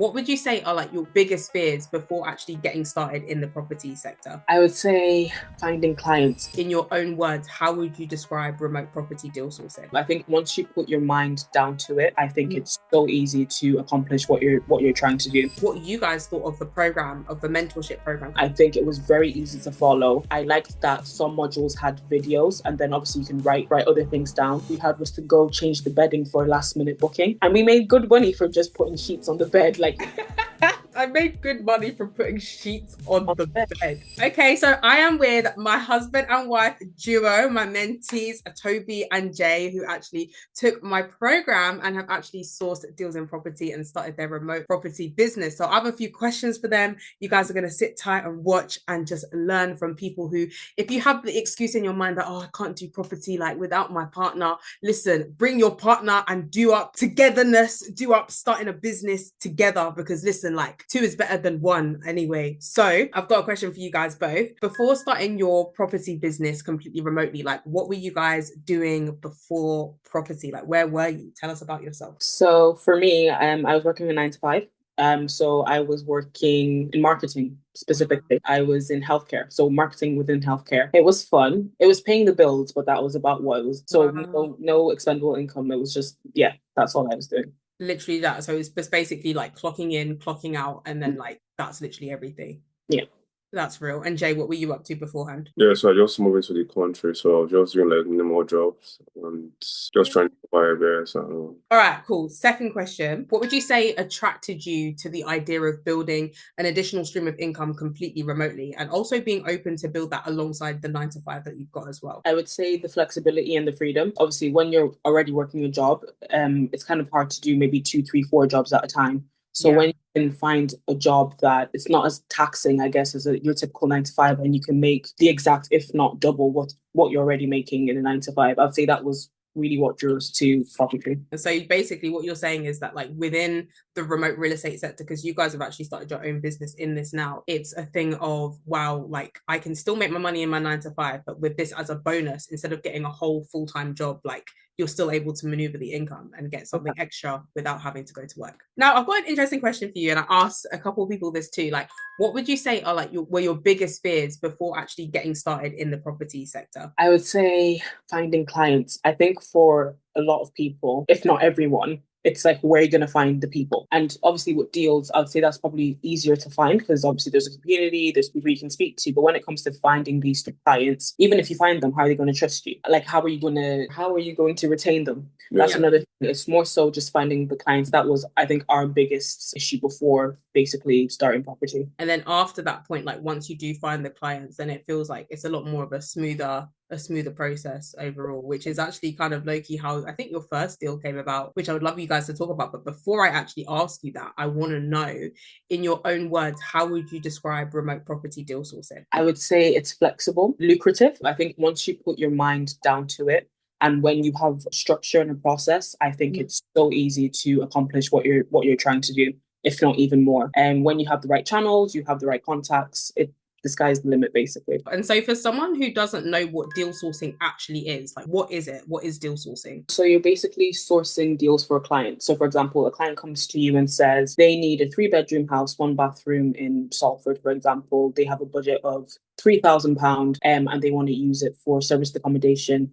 What would you say are like your biggest fears before actually getting started in the property sector? I would say finding clients. In your own words, how would you describe remote property deal sourcing? I think once you put your mind down to it, I think it's so easy to accomplish what you're trying to do. What you guys thought of the program, of the mentorship program? I think it was very easy to follow. I liked that some modules had videos, and then obviously you can write other things down. We had was to go change the bedding for a last minute booking, and we made good money for just putting sheets on the bed. Like I made good money from putting sheets on the bed. Okay, so I am with my husband and wife duo, my mentees, Toby and Jay, who actually took my program and have actually sourced deals in property and started their remote property business. So I have a few questions for them. You guys are going to sit tight and watch and just learn from people who, if you have the excuse in your mind that, oh, I can't do property like without my partner, listen, bring your partner and do up togetherness, do up starting a business together, because listen, like two is better than one anyway. So I've got a question for you guys both. Before starting your property business completely remotely, like what were you guys doing before property? Like where were you? Tell us about yourself. So for me, I was working a 9 to 5. So I was working in marketing specifically. I was in healthcare, so marketing within healthcare. It was fun. It was paying the bills, but that was about what it was. So no expendable income. It was just, yeah, that's all I was doing. Literally that. So it's basically like clocking in, clocking out, and then like that's literally everything. Yeah. That's real. And Jay, what were you up to beforehand? Yeah, so I just moved into the country, so I was just doing like minimal jobs and just trying to buy a bear. So all right, cool. Second question. What would you say attracted you to the idea of building an additional stream of income completely remotely, and also being open to build that alongside the 9 to 5 that you've got as well? I would say the flexibility and the freedom. Obviously, when you're already working a job, it's kind of hard to do maybe 2, 3, 4 jobs at a time. So when you can find a job that it's not as taxing, I guess, as your typical 9 to 5, and you can make the exact, if not double, what you're already making in a 9 to 5, I'd say that was really what drew us to property. And so basically what you're saying is that like within the remote real estate sector, because you guys have actually started your own business in this now, it's a thing of, wow, like I can still make my money in my 9 to 5, but with this as a bonus, instead of getting a whole full-time job, like you're still able to maneuver the income and get something extra without having to go to work. Now, I've got an interesting question for you, and I asked a couple of people this too. Like, what would you say are like were your biggest fears before actually getting started in the property sector? I would say finding clients. I think for a lot of people, if not everyone, it's like where you're going to find the people. And obviously with deals, I would say that's probably easier to find because obviously there's a community, there's people you can speak to. But when it comes to finding these clients, even if you find them, how are they going to trust you? Like, how are you going to retain them? That's another thing. It's more so just finding the clients. That was, I think, our biggest issue before basically starting property. And then after that point, like once you do find the clients, then it feels like it's a lot more of a smoother process overall, which is actually kind of low-key how I think your first deal came about, which I would love you guys to talk about. But before I actually ask you that, I want to know, in your own words, how would you describe remote property deal sourcing? I would say it's flexible, lucrative. I think once you put your mind down to it, and when you have structure and a process, I think it's so easy to accomplish what you're trying to do, if not even more. And when you have the right channels, you have the right contacts, the sky's the limit, basically. And so for someone who doesn't know what deal sourcing actually is, like what is it? What is deal sourcing? So you're basically sourcing deals for a client. So for example, a client comes to you and says they need a 3-bedroom house, 1 bathroom in Salford, for example. They have a budget of £3,000 and they want to use it for serviced accommodation.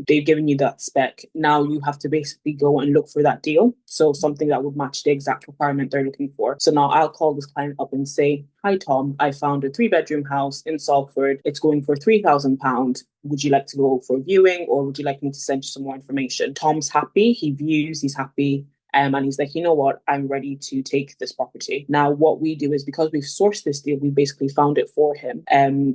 They've given you that spec. Now you have to basically go and look for that deal. So something that would match the exact requirement they're looking for. So now I'll call this client up and say, hi, Tom, I found a 3-bedroom house in Salford. It's going for £3,000. Would you like to go for a viewing, or would you like me to send you some more information? Tom's happy. He views, he's happy. And he's like, you know what, I'm ready to take this property. Now, what we do is, because we've sourced this deal, we basically found it for him.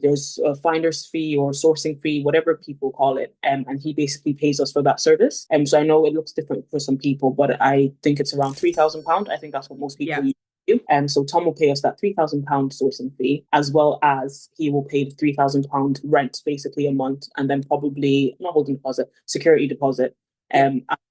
There's a finder's fee or sourcing fee, whatever people call it. And he basically pays us for that service. So I know it looks different for some people, but I think it's around £3,000. I think that's what most people use. And so Tom will pay us that £3,000 sourcing fee, as well as he will pay the £3,000 rent basically a month, and then probably not holding deposit, security deposit.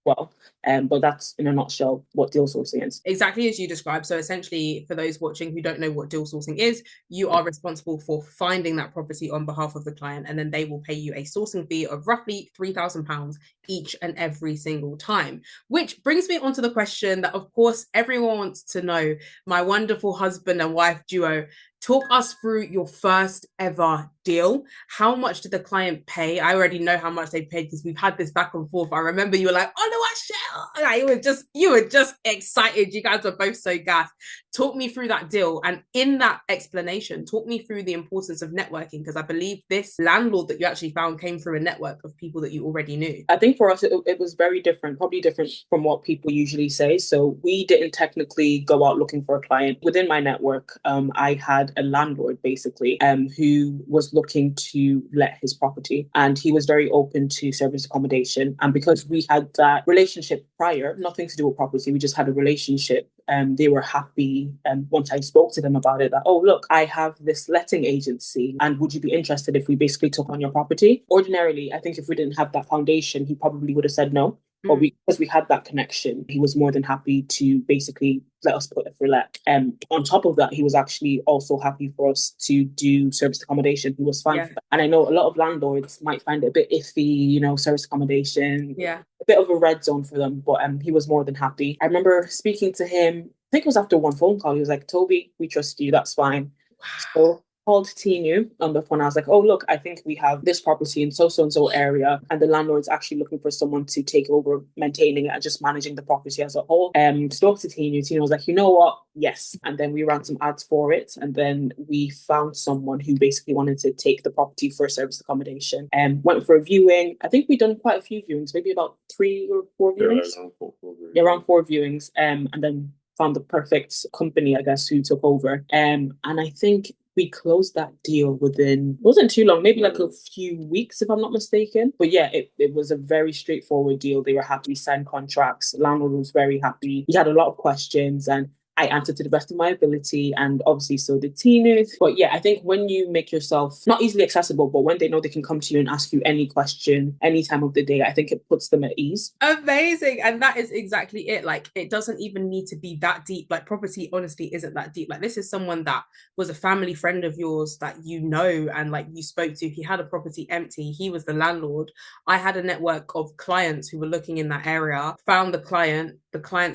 well. But that's in a nutshell what deal sourcing is. Exactly as you described. So essentially, for those watching who don't know what deal sourcing is, you are responsible for finding that property on behalf of the client, and then they will pay you a sourcing fee of roughly £3,000 each and every single time. Which brings me on to the question that, of course, everyone wants to know. My wonderful husband and wife duo, talk us through your first ever deal. How much did the client pay? I already know how much they paid because we've had this back and forth. I remember you were like, "Oh no, I shall." Like, you were just excited. You guys were both so gassed. Talk me through that deal, and in that explanation, talk me through the importance of networking, because I believe this landlord that you actually found came through a network of people that you already knew. I think for us, it was very different, probably different from what people usually say. So we didn't technically go out looking for a client. Within my network, I had a landlord basically who was looking to let his property, and he was very open to service accommodation. And because we had that relationship prior, nothing to do with property, we just had a relationship. They were happy. Once I spoke to them about it, that, oh, look, I have this letting agency, and would you be interested if we basically took on your property? Ordinarily, I think if we didn't have that foundation, he probably would have said no. But because we had that connection, he was more than happy to basically let us put it for let. On top of that, he was actually also happy for us to do service accommodation. He was fine for that. And I know a lot of landlords might find it a bit iffy, service accommodation. Yeah. A bit of a red zone for them, but he was more than happy. I remember speaking to him, I think it was after one phone call. He was like, "Toby, we trust you. That's fine." Wow. So called Tinu on the phone. I was like, "Oh, look, I think we have this property in so area, and the landlord's actually looking for someone to take over maintaining it and just managing the property as a whole." Spoke to Tinu. Tinu was like, "You know what? Yes." And then we ran some ads for it, and then we found someone who basically wanted to take the property for service accommodation. Went for a viewing. I think we've done quite a few viewings, maybe about 3 or 4 viewings. Yeah, around 4 viewings. And then found the perfect company, I guess, who took over. And I think we closed that deal within, it wasn't too long, maybe like a few weeks, if I'm not mistaken. But yeah, it was a very straightforward deal. They were happy, signed contracts. Landlord was very happy. He had a lot of questions, and I answered to the best of my ability, and obviously so did Tina. But yeah, I think when you make yourself not easily accessible, but when they know they can come to you and ask you any question, any time of the day, I think it puts them at ease. Amazing. And that is exactly it. Like, it doesn't even need to be that deep. Like, property honestly isn't that deep. Like, this is someone that was a family friend of yours that and like you spoke to. He had a property empty. He was the landlord. I had a network of clients who were looking in that area, found the client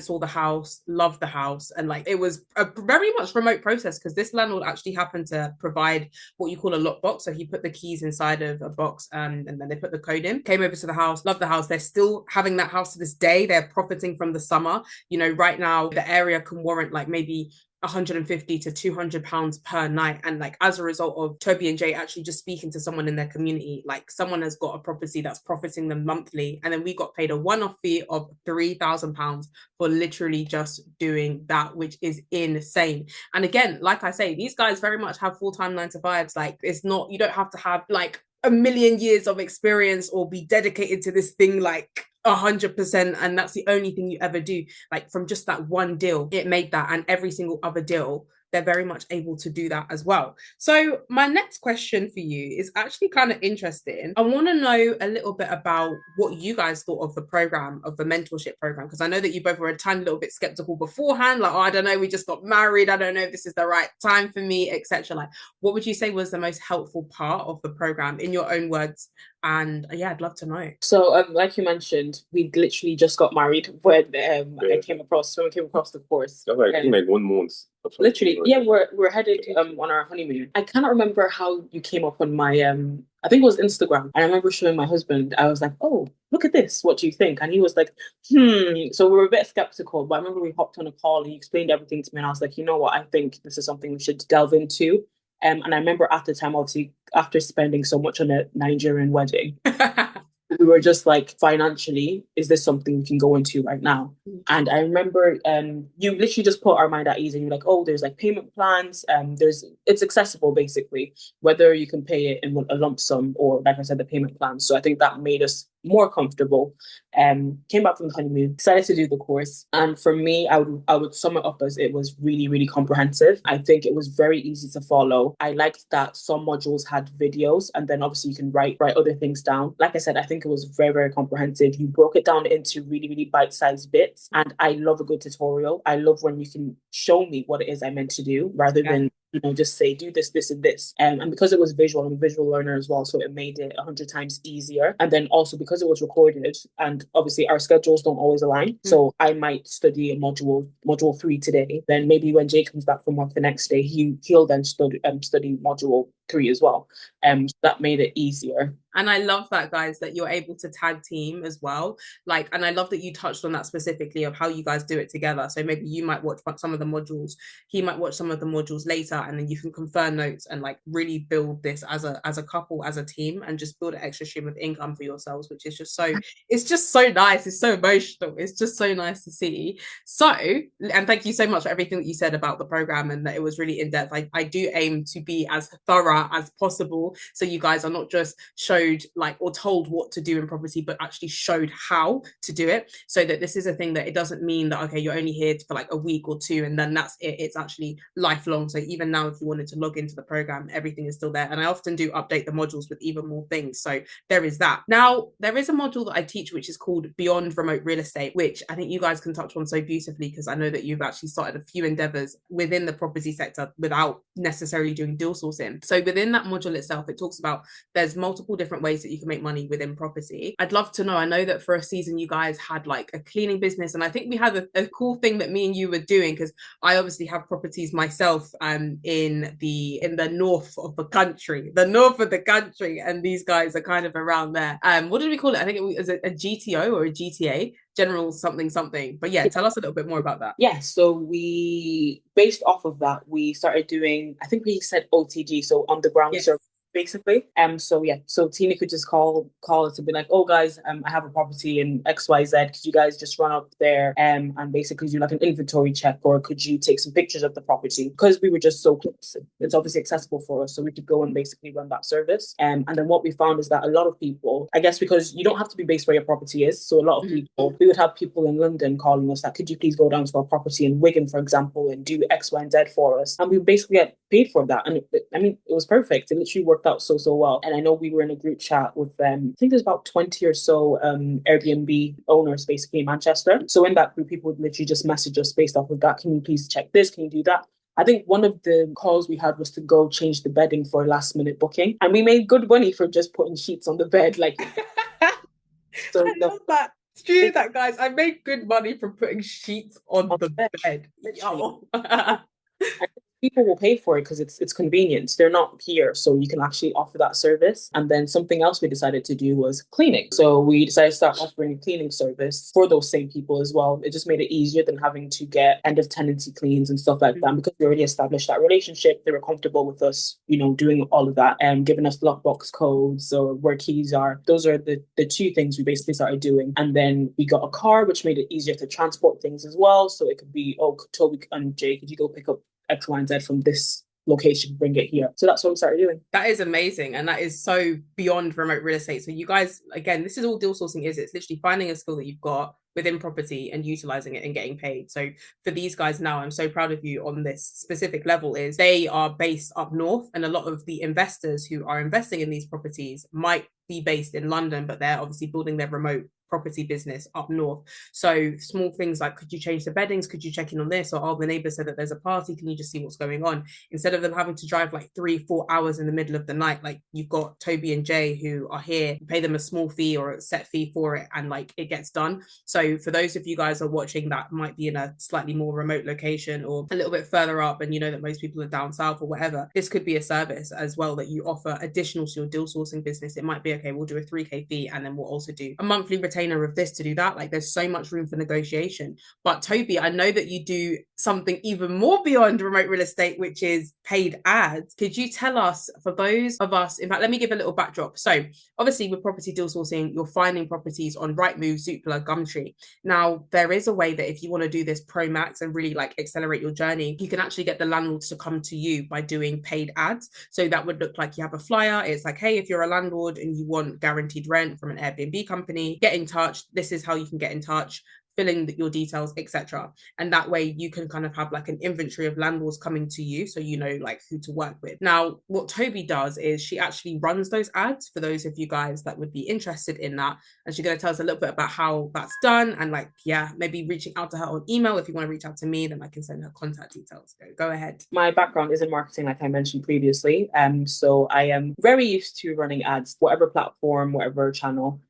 saw the house, loved the house, and like it was a very much remote process because this landlord actually happened to provide what you call a lockbox. So he put the keys inside of a box, and then they put the code in, came over to the house, loved the house. They're still having that house to this day. They're profiting from the summer. Right now the area can warrant like maybe £150 to £200 per night. And like as a result of Toby and Jay actually just speaking to someone in their community, like someone has got a property that's profiting them monthly, and then we got paid a one-off fee of £3,000 for literally just doing that, which is insane. And again, like I say, these guys very much have full-time 9-to-5s. Like, it's not, you don't have to have like a million years of experience or be dedicated to this thing like 100%, and that's the only thing you ever do. Like, from just that one deal, it made that, and every single other deal, they're very much able to do that as well. So my next question for you is actually kind of interesting. I want to know a little bit about what you guys thought of the program, of the mentorship program, because I know that you both were a tiny little bit skeptical beforehand, like, "Oh, I don't know, we just got married, I don't know if this is the right time for me," etc. Like, what would you say was the most helpful part of the program in your own words? And yeah, I'd love to know. So, like you mentioned, we literally just got married when I came across the course. That was like 1 month. Literally, yeah, we're headed on our honeymoon. I cannot remember how you came up on my I think it was Instagram. And I remember showing my husband. I was like, "Oh, look at this. What do you think?" And he was like, So we were a bit skeptical, but I remember we hopped on a call and he explained everything to me, and I was like, "You know what? I think this is something we should delve into." And I remember at the time, obviously, after spending so much on a Nigerian wedding, we were just like, financially, is this something we can go into right now? And I remember you literally just put our mind at ease, and you're like, "Oh, there's like payment plans. It's accessible basically, whether you can pay it in a lump sum or, like I said, the payment plans." So I think that made us more comfortable. Came back from the honeymoon, decided to do the course. And for me, I would sum it up as it was really, really comprehensive. I think it was very easy to follow. I liked that some modules had videos, and then obviously you can write other things down. Like I said, I think it was very, very comprehensive. You broke it down into really, really bite-sized bits. And I love a good tutorial. I love when you can show me what it is I meant to do rather than just say, do this, this, and this. And because it was visual, I'm a visual learner as well, so it made it 100 times easier. And then also because it was recorded, and obviously our schedules don't always align. So I might study a module 3 today. Then maybe when Jay comes back from work the next day, he'll then study module 3 as well. So that made it easier. And I love that, guys, that you're able to tag team as well. Like, and I love that you touched on that specifically of how you guys do it together. So maybe you might watch some of the modules, he might watch some of the modules later, and then you can confer notes and like really build this as a couple, as a team, and just build an extra stream of income for yourselves, which is just so, it's just so nice. It's so emotional. It's just so nice to see. So, and thank you so much for everything that you said about the program and that it was really in depth. I do aim to be as thorough as possible, so you guys are not just showed like or told what to do in property, but actually showed how to do it, so that this is a thing that it doesn't mean that okay, you're only here for like a week or two and then that's it. It's actually lifelong. So even now, if you wanted to log into the program, everything is still there. And I often do update the modules with even more things. So there is that. Now, there is a module that I teach which is called Beyond Remote Real Estate, which I think you guys can touch on so beautifully, because I know that you've actually started a few endeavors within the property sector without necessarily doing deal sourcing. So within that module itself, it talks about there's multiple different ways that you can make money within property. I'd love to know, I know that for a season you guys had like a cleaning business, and I think we had a cool thing that me and you were doing, because I obviously have properties myself in the north of the country, and these guys are kind of around there. What did we call it? I think it was a GTO or a GTA, general something. But yeah, tell us a little bit more about that. Yeah, so we, based off of that, we started doing, I think we said OTG, so on the ground service, basically. So Tina could just call us and be like, oh guys, I have a property in XYZ, could you guys just run up there and basically do like an inventory check, or could you take some pictures of the property? Because we were just so close, it's obviously accessible for us, so we could go and basically run that service. And then what we found is that a lot of people, I guess because you don't have to be based where your property is, so a lot of people, we would have people in London calling us that, could you please go down to our property in Wigan, for example, and do X, Y, and Z for us? And we basically get paid for that. And it was perfect. It literally worked out so well. And I know we were in a group chat with I think there's about 20 or so Airbnb owners basically in Manchester. So in that group, people would literally just message us based off of that. Can you please check this? Can you do that? I think one of the calls we had was to go change the bedding for a last minute booking. And we made good money for just putting sheets on the bed. Like, so I love that. True that, guys. I made good money from putting sheets on the bed. Oh. People will pay for it because it's convenient. They're not here, so you can actually offer that service. And then something else we decided to do was cleaning. So we decided to start offering a cleaning service for those same people as well. It just made it easier than having to get end of tenancy cleans and stuff like that, because we already established that relationship. They were comfortable with us, doing all of that and giving us lockbox codes or where keys are. Those are the two things we basically started doing. And then we got a car, which made it easier to transport things as well. So it could be, oh, Toby and Jay, could you go pick up X, Y, and Z from this location, bring it here? So that's what we started doing. That is amazing, and that is so beyond remote real estate. So you guys, again, this is all deal sourcing is. It's literally finding a skill that you've got within property and utilizing it and getting paid. So for these guys now, I'm so proud of you on this specific level, is they are based up north, and a lot of the investors who are investing in these properties might be based in London, but they're obviously building their remote property business up north. So small things like, could you change the beddings? Could you check in on this? Or, oh, the neighbor said that there's a party. Can you just see what's going on? Instead of them having to drive like 3-4 hours in the middle of the night, like you've got Toby and Jay who are here, you pay them a small fee or a set fee for it, and like it gets done. So for those of you guys are watching that might be in a slightly more remote location or a little bit further up, and you know that most people are down south or whatever, this could be a service as well that you offer additional to your deal sourcing business. It might be, okay, we'll do a 3K fee, and then we'll also do a monthly retainer of this to do that. Like there's so much room for negotiation. But Toby, I know that you do something even more beyond remote real estate, which is paid ads. Could you tell us, for those of us, in fact, let me give a little backdrop. So obviously with property deal sourcing, you're finding properties on Rightmove, Zoopla, Gumtree. Now there is a way that if you want to do this pro max and really like accelerate your journey, you can actually get the landlords to come to you by doing paid ads. So that would look like you have a flyer. It's like, hey, if you're a landlord and you want guaranteed rent from an Airbnb company, get in touch. This is how you can get in touch. Fill in your details, etc. And that way you can kind of have like an inventory of landlords coming to you, so you know like who to work with. Now, what Toby does is she actually runs those ads for those of you guys that would be interested in that. And she's going to tell us a little bit about how that's done, and like, yeah, maybe reaching out to her on email. If you want to reach out to me, then I can send her contact details. Go ahead. My background is in marketing, like I mentioned previously. So I am very used to running ads, whatever platform, whatever channel.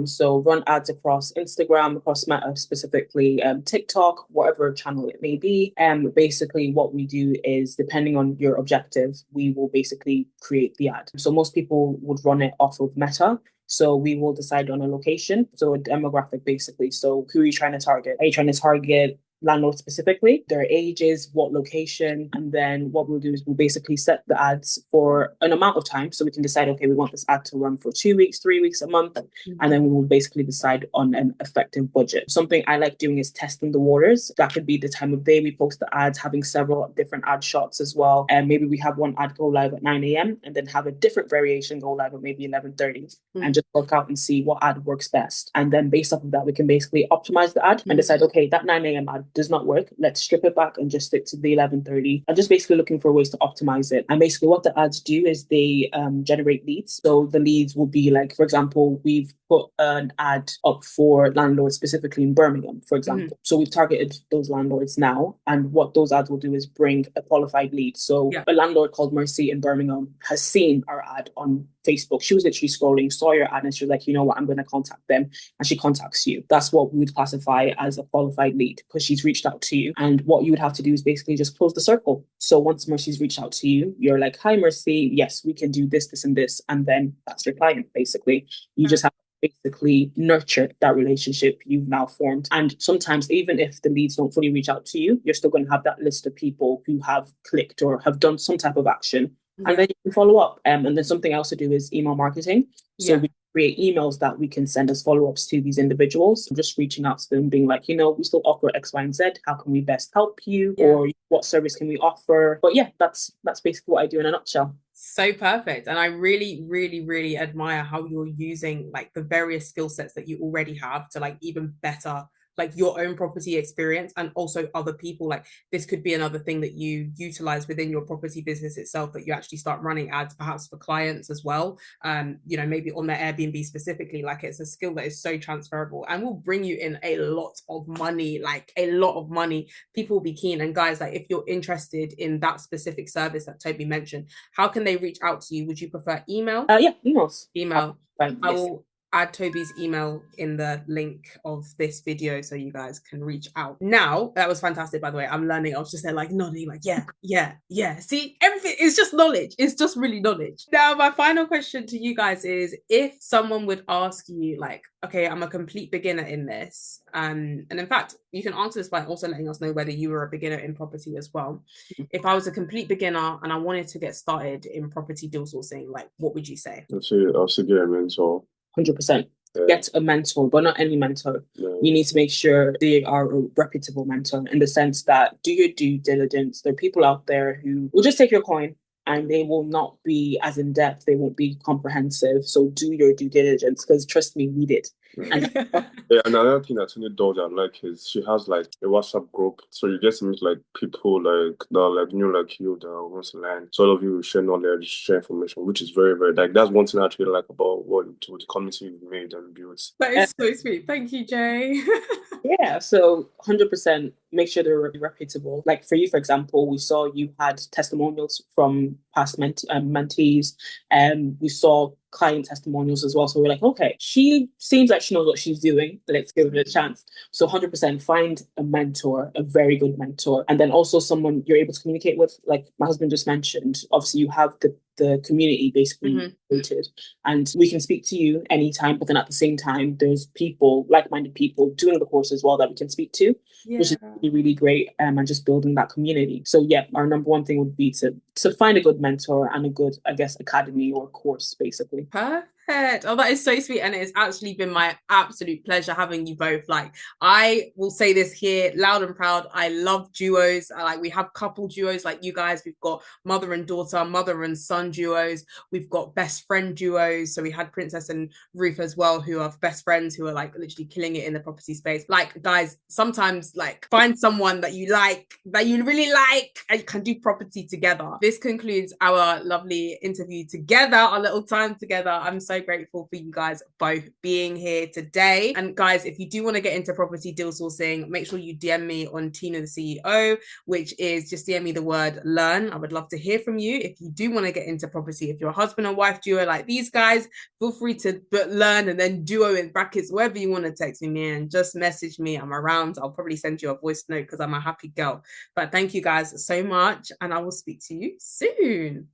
So run ads across Instagram, across Meta, specifically TikTok, whatever channel it may be. Basically what we do is, depending on your objective, we will basically create the ad. So most people would run it off of Meta. So we will decide on a location, so a demographic basically. So who are you trying to target? Are you trying to target landlords specifically, their ages, what location, and then what we'll do is we'll basically set the ads for an amount of time, so we can decide, okay, we want this ad to run for 2 weeks, 3 weeks, a month, and then we will basically decide on an effective budget. Something I like doing is testing the waters. That could be the time of day we post the ads, having several different ad shots as well, and maybe we have one ad go live at 9 a.m. and then have a different variation go live at maybe 11:30, and just work out and see what ad works best. And then based off of that, we can basically optimize the ad and decide, okay, that 9 a.m. ad does not work. Let's strip it back and just stick to the 11:30. I'm just basically looking for ways to optimize it. And basically what the ads do is they generate leads. So the leads will be like, for example, we've put an ad up for landlords specifically in Birmingham, for example. So we've targeted those landlords now. And what those ads will do is bring a qualified lead. So a landlord called Mercy in Birmingham has seen our ad on Facebook. She was literally scrolling, saw your ad, and she was like, you know what, I'm going to contact them. And she contacts you. That's what we would classify as a qualified lead, because she's reached out to you. And what you would have to do is basically just close the circle. So once Mercy's reached out to you, you're like, hi, Mercy, yes, we can do this, this, and this. And then that's your client, basically. You just have to basically nurture that relationship you've now formed. And sometimes, even if the leads don't fully reach out to you, you're still going to have that list of people who have clicked or have done some type of action. And then you can follow up. And then something else to do is email marketing. So we create emails that we can send as follow-ups to these individuals, just reaching out to them, being like, you know, we still offer X, Y, and Z. How can we best help you? Or what service can we offer? But yeah, that's basically what I do in a nutshell. So perfect. And I really, really, really admire how you're using like the various skill sets that you already have to like even better like your own property experience, and also other people. Like this could be another thing that you utilize within your property business itself, that you actually start running ads perhaps for clients as well, you know, maybe on their Airbnb specifically. Like it's a skill that is so transferable and will bring you in a lot of money, like a lot of money. People will be keen. And guys, like if you're interested in that specific service that Toby mentioned, how can they reach out to you? Would you prefer email? Emails. Email. I will add Toby's email in the link of this video so you guys can reach out. Now, that was fantastic, by the way. I'm learning. I was just there like nodding, like, yeah. See, everything is just knowledge. It's just really knowledge. Now, my final question to you guys is, if someone would ask you like, okay, I'm a complete beginner in this. And in fact, you can answer this by also letting us know whether you were a beginner in property as well. If I was a complete beginner and I wanted to get started in property deal sourcing, like what would you say? I'll say get a mentor. 100%. Get a mentor, but not any mentor. You need to make sure they are a reputable mentor, in the sense that do your due diligence. There are people out there who will just take your coin and they will not be as in depth. They won't be comprehensive. So do your due diligence, because trust me, we did. Another thing that Tony does I like is she has like a WhatsApp group, so you get to meet like people like that are like new like you that wants to learn. So all of you share knowledge, share information, which is very, very like that's one thing I actually like about what the community you've made and built. That is so sweet. Thank you, Jay. Yeah, so 100% make sure they're reputable. Like for you, for example, we saw you had testimonials from past mentees, and we saw client testimonials as well. So we're like, okay, she seems like she knows what she's doing. Let's give it a chance. So 100% find a mentor, a very good mentor, and then also someone you're able to communicate with. Like my husband just mentioned, obviously you have the community basically created, and we can speak to you anytime, but then at the same time there's people, like-minded people doing the course as well that we can speak to, which is really, really great, and just building that community. So yeah, our number one thing would be to find a good mentor and a good, I guess, academy or course basically. Perfect. Oh, that is so sweet. And it's actually been my absolute pleasure having you both. Like, I will say this here loud and proud. I love duos. We have couple duos like you guys. We've got mother and daughter, mother and son duos. We've got best friend duos. So we had Princess and Ruth as well, who are best friends who are like literally killing it in the property space. Like, guys, sometimes like find someone that you like, that you really like, and you can do property together. This concludes our lovely interview together, our little time together. I'm so grateful for you guys both being here today. And guys, if you do want to get into property deal sourcing, make sure you DM me on Tina the CEO, which is just DM me the word learn. I would love to hear from you if you do want to get into property. If you're a husband and wife duo like these guys, feel free to learn and then duo in brackets, wherever you want to text me, man. Just message me. I'm around. I'll probably send you a voice note because I'm a happy girl. But thank you guys so much, and I will speak to you soon.